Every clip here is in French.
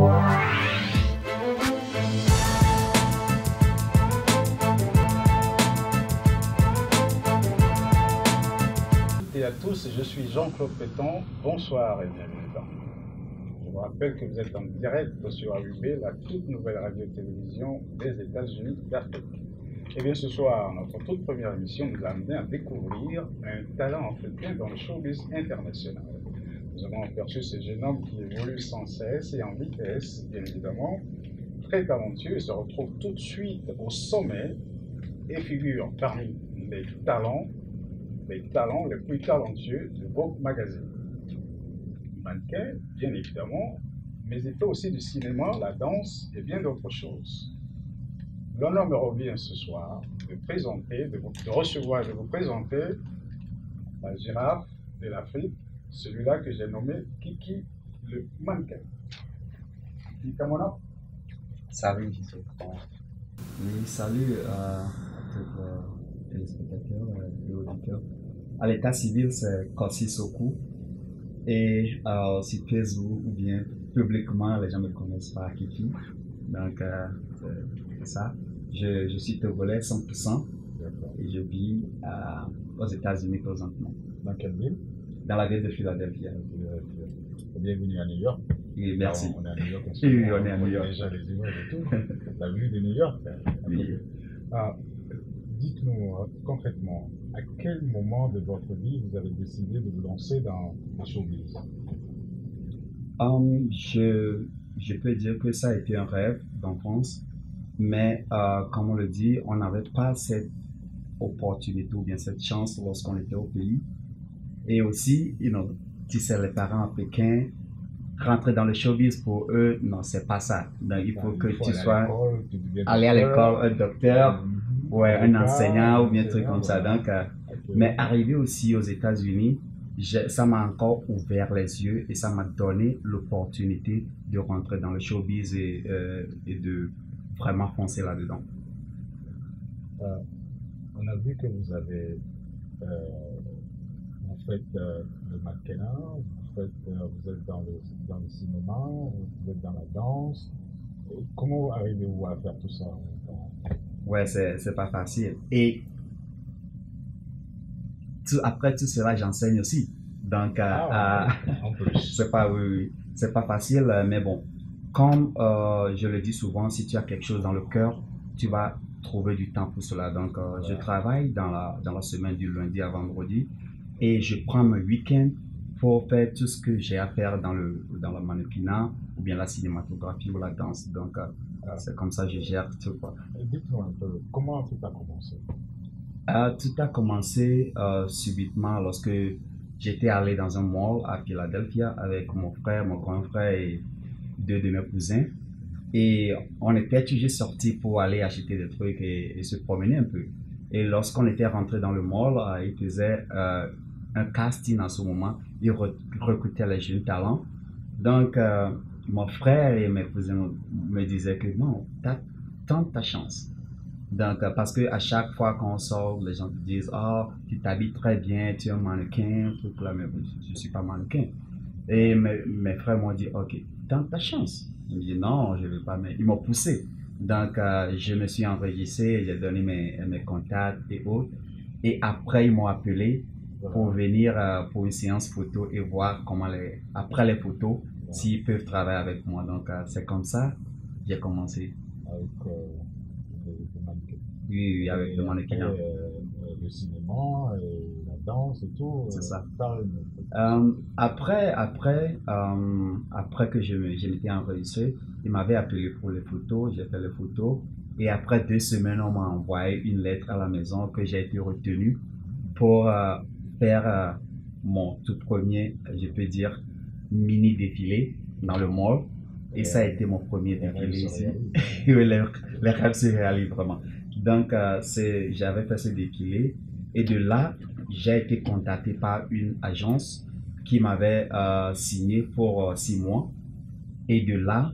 Et à tous, je suis Jean-Claude Péton. Bonsoir et bienvenue parmi nous. Je vous rappelle que vous êtes en direct sur AUB, la toute nouvelle radio-télévision des États-Unis d'Afrique. Et bien ce soir, notre toute première émission nous a amené à découvrir un talent africain dans le showbiz international. Nous avons aperçu ce jeune homme qui évolue sans cesse et en vitesse, bien évidemment, très talentueux et se retrouve tout de suite au sommet et figure parmi les talents les plus talentueux de Vogue Magazine. Mannequin, bien évidemment, mais il fait aussi du cinéma, la danse et bien d'autres choses. L'honneur me revient ce soir de vous présenter la girafe de l'Afrique, celui-là que j'ai nommé Kiki le mannequin. Kiki Kamona. Salut, je suis content. Oui, salut à tous les téléspectateurs et auditeurs. À l'état civil, c'est Kossi Sokou. Et si Facebook ou bien publiquement, les gens me connaissent par Kiki. Donc, c'est ça. Je suis togolais 100% et je vis aux États-Unis présentement. Dans quelle ville? Dans la ville de Philadelphie. Bienvenue à New York. Oui, merci. Alors, on est à New York. Oui, on est à New York. Déjà les images et tout. La vue de New York. Oui. Dites-nous concrètement, à quel moment de votre vie vous avez décidé de vous lancer dans le showbiz? Je peux dire que ça a été un rêve d'enfance, mais comme on le dit, on n'avait pas cette opportunité ou bien cette chance lorsqu'on était au pays. Et aussi, tu sais, les parents africains, rentrer dans le showbiz pour eux, non, c'est pas ça. Donc, il faut que tu sois allé à l'école, un docteur, ouais, un enseignant ou bien un truc comme ça. Donc, mais arrivé aussi aux États-Unis, ça m'a encore ouvert les yeux et ça m'a donné l'opportunité de rentrer dans le showbiz et de vraiment foncer là-dedans. On a vu que vous avez fait le mannequinat, vous êtes dans le cinéma, vous êtes dans la danse. Comment arrivez-vous à faire tout ça? Ouais, c'est pas facile. Et après tout cela, j'enseigne aussi. Donc, en plus. C'est pas facile, mais bon, comme je le dis souvent, si tu as quelque chose dans le cœur, tu vas trouver du temps pour cela. Donc, je travaille dans la semaine du lundi à vendredi et je prends mon week-end pour faire tout ce que j'ai à faire dans le mannequinat ou bien la cinématographie ou la danse. Donc, c'est comme ça que je gère tout. Dites-nous un peu, comment tout a commencé? Tout a commencé subitement lorsque j'étais allé dans un mall à Philadelphie avec mon frère, mon grand frère et deux de mes cousins. Et on était toujours sortis pour aller acheter des trucs et se promener un peu. Et lorsqu'on était rentré dans le mall, ils faisaient un casting en ce moment. Ils recrutaient les jeunes talents. Donc, mon frère et mes cousins me disaient que non, tente ta chance. Donc, parce que à chaque fois qu'on sort, les gens te disent, tu t'habilles très bien, tu es un mannequin, tout là, mais je suis pas mannequin. Et mes frères m'ont dit, ok, tente ta chance. Ils me disent, non, je ne veux pas, mais ils m'ont poussé. Donc, je me suis enregistré, j'ai donné mes contacts et autres. Et après, ils m'ont appelé pour venir pour une séance photo et voir comment après les photos, s'ils peuvent travailler avec moi. Donc, c'est comme ça que j'ai commencé. Avec le mannequin. Oui, avec le mannequin. Le cinéma, et la danse et tout. C'est ça. Après que je m'étais enregistré, ils m'avaient appelé pour les photos, j'ai fait les photos. Et après 2 semaines, on m'a envoyé une lettre à la maison que j'ai été retenu pour faire mon tout premier, je peux dire, mini défilé dans le mall. Et ça a été mon premier défilé ici. Les rêves se réalisent vraiment. Donc, j'avais fait ce défilé. Et de là, j'ai été contacté par une agence qui m'avait signé pour 6 mois. Et de là,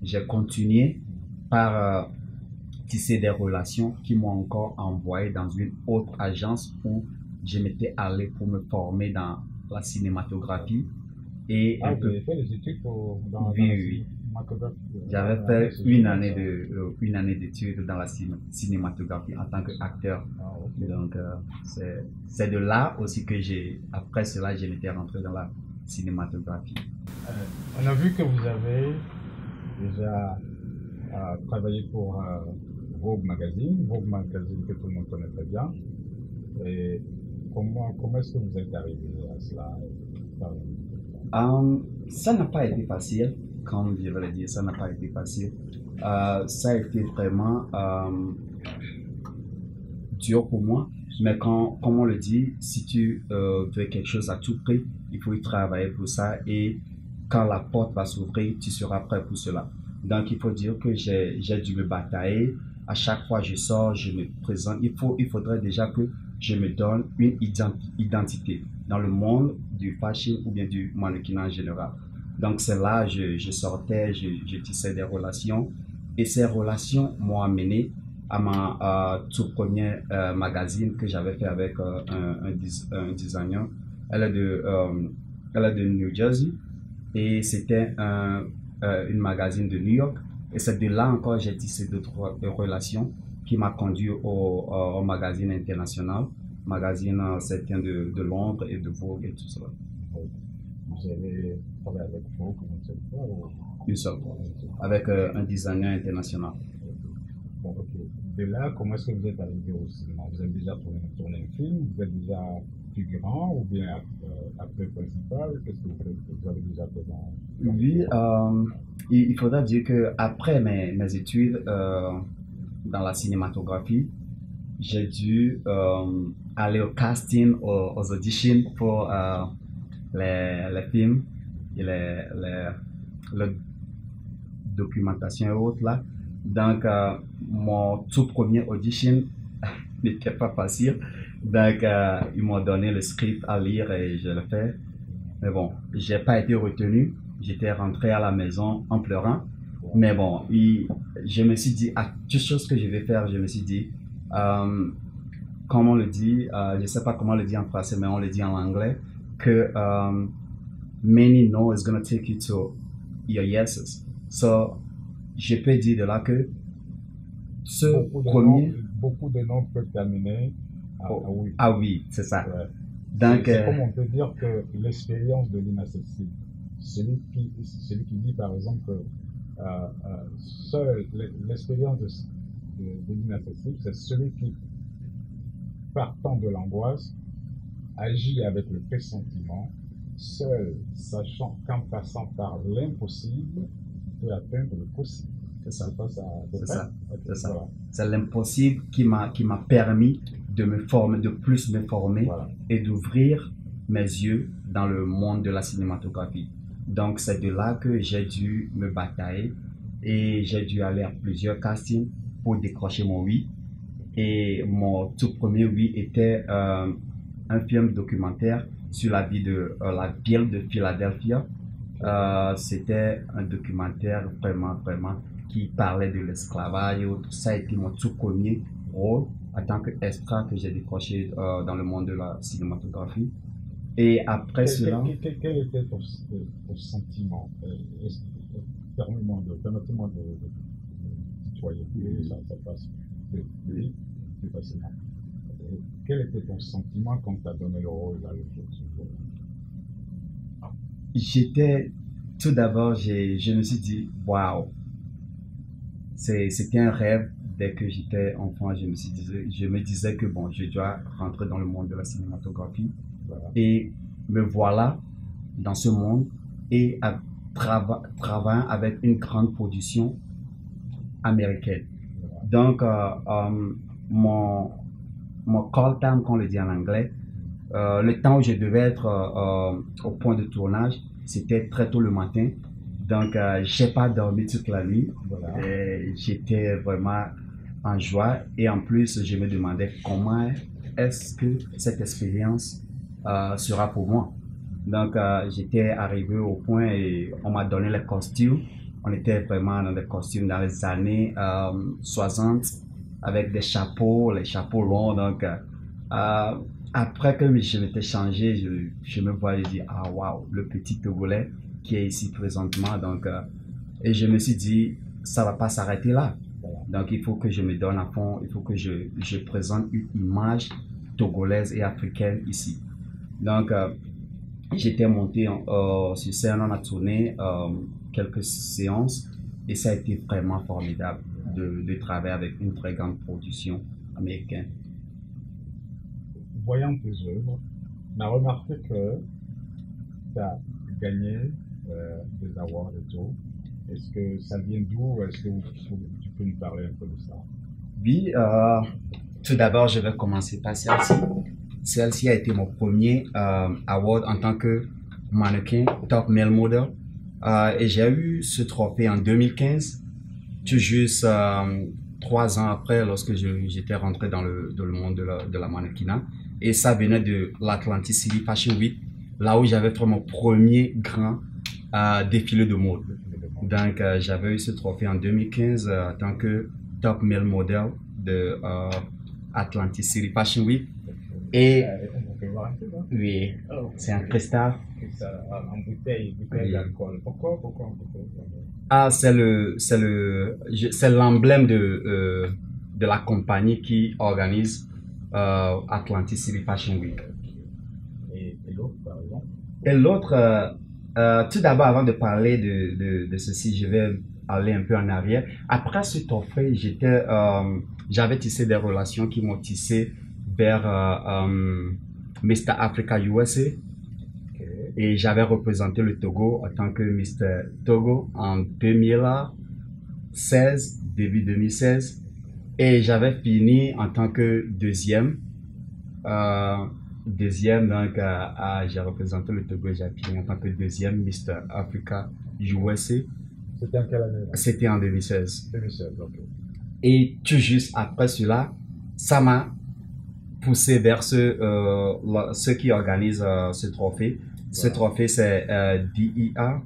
j'ai continué par tisser des relations qui m'ont encore envoyé dans une autre agence où je m'étais allé pour me former dans la cinématographie. Et vous avez fait des études dans oui. cinématographie. J'avais fait une année d'études dans la cinématographie en tant qu'acteur. Ah, ok. Donc, c'est de là aussi que après cela, je m'étais rentré dans la cinématographie. On a vu que vous avez déjà travaillé pour Vogue Magazine que tout le monde connaît très bien. Et comment est-ce que vous êtes arrivé à cela? Ça n'a pas été facile, comme je voulais dire, ça n'a pas été facile. Ça a été vraiment dur pour moi, mais comme on le dit, si tu veux quelque chose à tout prix, il faut y travailler pour ça et quand la porte va s'ouvrir, tu seras prêt pour cela. Donc, il faut dire que j'ai dû me batailler. À chaque fois que je sors, je me présente. Il faudrait déjà que je me donne une identité dans le monde du fashion ou bien du mannequinat en général. Donc, c'est là je sortais, je tissais des relations. Et ces relations m'ont amené à ma tout premier magazine que j'avais fait avec un designer. Elle est de New Jersey et c'était une magazine de New York. Et c'est de là encore j'ai tissé d'autres relations qui m'a conduit au magazine international. Magazine, certains de Londres et de Vogue et tout cela. Vous avez travaillé avec Vogue une seule fois Une seule fois, avec un designer international. Bon, ok. De là, comment est-ce que vous êtes arrivé au cinéma? Vous avez déjà tourné un film? Vous êtes déjà figurant ou bien acteur principal? Qu'est-ce que vous avez déjà fait dans Oui, il faudra dire que après mes études dans la cinématographie, j'ai dû aller au casting, aux auditions pour les films et les documentations et autres là. Donc, mon tout premier audition n'était pas facile. Donc, ils m'ont donné le script à lire et je l'ai fait. Mais bon, j'ai pas été retenu. J'étais rentré à la maison en pleurant. Mais bon, je me suis dit, à toute chose que je vais faire, je me suis dit, comme on le dit, je sais pas comment on le dit en français, mais on le dit en anglais, que many no is going to take you to your yeses. So, je peux dire de là que ce beaucoup de noms peuvent terminer à oui. Ah oui, c'est ça. Ouais. Donc, c'est comme on peut dire que l'expérience de l'inaccessible, celui qui dit par exemple que seule l'expérience de l'inaccessible, c'est celui qui, partant de l'angoisse, agit avec le pressentiment, seul sachant qu'en passant par l'impossible, peut atteindre le possible. C'est ça. C'est ça. C'est ça. Voilà. C'est l'impossible qui m'a permis de me former, de plus me former voilà. Et d'ouvrir mes yeux dans le monde de la cinématographie. Donc c'est de là que j'ai dû me batailler et j'ai dû aller à plusieurs castings pour décrocher mon oui. Et mon tout premier oui était un film documentaire sur la vie de la ville de Philadelphia. C'était un documentaire vraiment qui parlait de l'esclavage. Ça a été mon tout premier rôle en tant qu'extra que j'ai décroché dans le monde de la cinématographie. Et après cela... Quel était ton sentiment? Permettez-moi de tutoyer, ça passe plus facilement. Quel était ton sentiment quand tu as donné le rôle à l'autre? Tout d'abord, je me suis dit, waouh, c'était un rêve. Dès que j'étais enfant, je me disais que bon, je dois rentrer dans le monde de la cinématographie. Voilà. Et me voilà dans ce monde et travaillant avec une grande production américaine. Voilà. Donc, mon call time, qu'on le dit en anglais, le temps où je devais être au point de tournage, c'était très tôt le matin. Donc, j'ai pas dormi toute la nuit. Voilà. J'étais vraiment en joie et en plus, je me demandais comment est-ce que cette expérience sera pour moi. Donc, j'étais arrivé au point et on m'a donné les costumes. On était vraiment dans des costumes dans les années 60 avec des chapeaux, les chapeaux longs. Donc, après que je m'étais changé, je me voyais dire, ah waouh, le petit Togolais qui est ici présentement. Donc, Et je me suis dit, ça va pas s'arrêter là. Voilà. Donc, il faut que je me donne à fond, il faut que je présente une image togolaise et africaine ici. Donc, j'étais monté sur scène, on a tourné quelques séances et ça a été vraiment formidable de travailler avec une très grande production américaine. Voyant tes œuvres, on a remarqué que tu as gagné des awards et tout. Est-ce que ça vient d'où? Est-ce que tu peux nous parler un peu de ça? Oui, tout d'abord, je vais commencer par celle-ci. Celle-ci a été mon premier award en tant que mannequin Top Male Model. Et j'ai eu ce trophée en 2015, tout juste 3 ans après, lorsque j'étais rentré dans le monde de la mannequinat. Et ça venait de l'Atlantic City Fashion Week, là où j'avais fait mon premier grand défilé de mode. Donc, j'avais eu ce trophée en 2015 en tant que Top Male Model de Atlantic City Fashion Week. Et On peut voir un peu, hein? oui, c'est un cristal. En bouteille d'alcool. Pourquoi en bouteille? Ah, c'est l'emblème de la compagnie qui organise Atlantic City Fashion Week. Et l'autre, par exemple? Et l'autre, tout d'abord, avant de parler de ceci, je vais aller un peu en arrière. Après ce trophée, j'avais tissé des relations qui m'ont tissé vers Mr. Africa USA. Et j'avais représenté le Togo en tant que Mr. Togo en 2016, début 2016. Et j'avais fini en tant que deuxième. Donc j'ai représenté le Togo et j'ai fini en tant que deuxième Mr. Africa USA. C'était en quelle année? C'était en 2016. 2016, ok. Et tout juste après cela, ça m'a poussé vers ceux qui organisent ce trophée. Ce trophée, c'est DEA,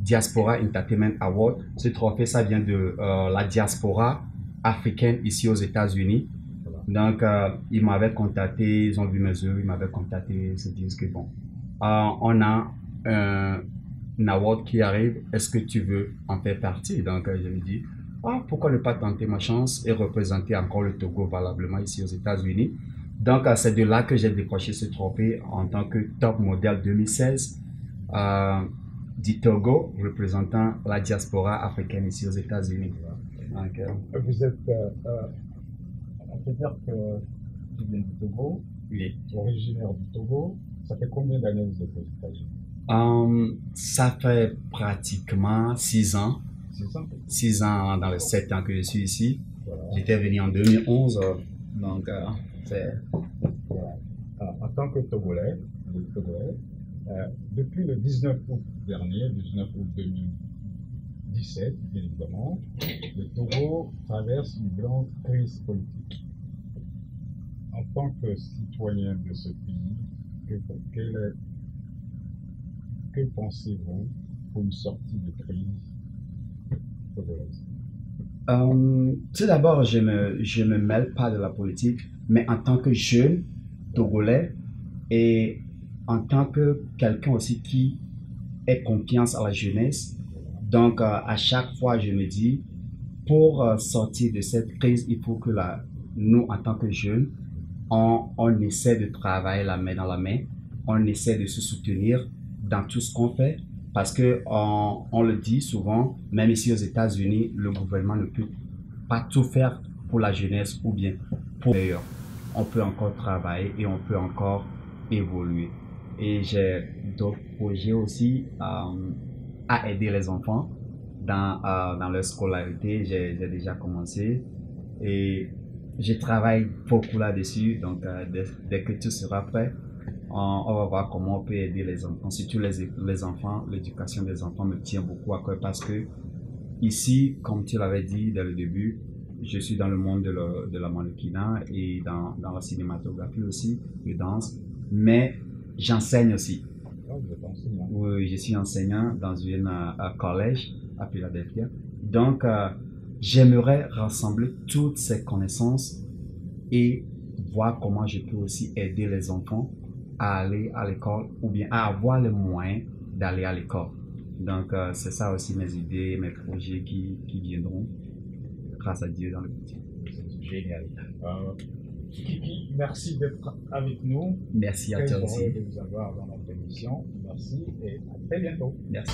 Diaspora Entertainment Award. Ce trophée, ça vient de la diaspora africaine ici aux États-Unis. Voilà. Donc, ils m'avaient contacté, ils ont vu mes œuvres, ils m'avaient contacté, ils se disent que bon, on a un award qui arrive, est-ce que tu veux en faire partie? Donc, je me dis, pourquoi ne pas tenter ma chance et représenter encore le Togo valablement ici aux États-Unis? Donc, c'est de là que j'ai décroché ce trophée en tant que Top Model 2016 du Togo, représentant la diaspora africaine ici aux États-Unis. Donc, vous êtes, on peut dire que tu viens du Togo, oui. Originaire du Togo. Ça fait combien d'années vous êtes aux États-Unis? Ça fait pratiquement 6 ans. 6 ans? 6 ans dans les 7 ans que je suis ici. Voilà. J'étais venu en 2011, donc voilà. En tant que Togolais, depuis le 19 août dernier, 19 août 2017, bien évidemment, le Togo traverse une grande crise politique. En tant que citoyen de ce pays, que pensez-vous pour une sortie de crise togolaise? Tout d'abord, je me mêle pas de la politique, mais en tant que jeune Togolais et en tant que quelqu'un aussi qui ait confiance à la jeunesse, donc à chaque fois je me dis, pour sortir de cette crise, il faut que nous, en tant que jeunes, on essaie de travailler la main dans la main, on essaie de se soutenir dans tout ce qu'on fait. Parce que on le dit souvent, même ici aux États-Unis, le gouvernement ne peut pas tout faire pour la jeunesse ou bien pour l'ailleurs. On peut encore travailler et on peut encore évoluer. Et j'ai d'autres projets aussi à aider les enfants dans leur scolarité. J'ai déjà commencé et je travaille beaucoup là-dessus. Donc, dès que tout sera prêt, on va voir comment on peut aider les enfants. Surtout les enfants, l'éducation des enfants me tient beaucoup à cœur parce que ici, comme tu l'avais dit dès le début, je suis dans le monde de la mannequinat et dans la cinématographie aussi, de danse, mais j'enseigne aussi. Vous êtes enseignant? Oui, je suis enseignant dans un collège à Philadelphia. Donc, j'aimerais rassembler toutes ces connaissances et voir comment je peux aussi aider les enfants à aller à l'école ou bien à avoir les moyens d'aller à l'école. Donc, c'est ça aussi mes idées, mes projets qui viendront, grâce à Dieu, dans le futur. C'est génial. Kiki, merci d'être avec nous. Merci à toi aussi. Très heureux de vous avoir dans notre émission. Merci et à très bientôt. Merci.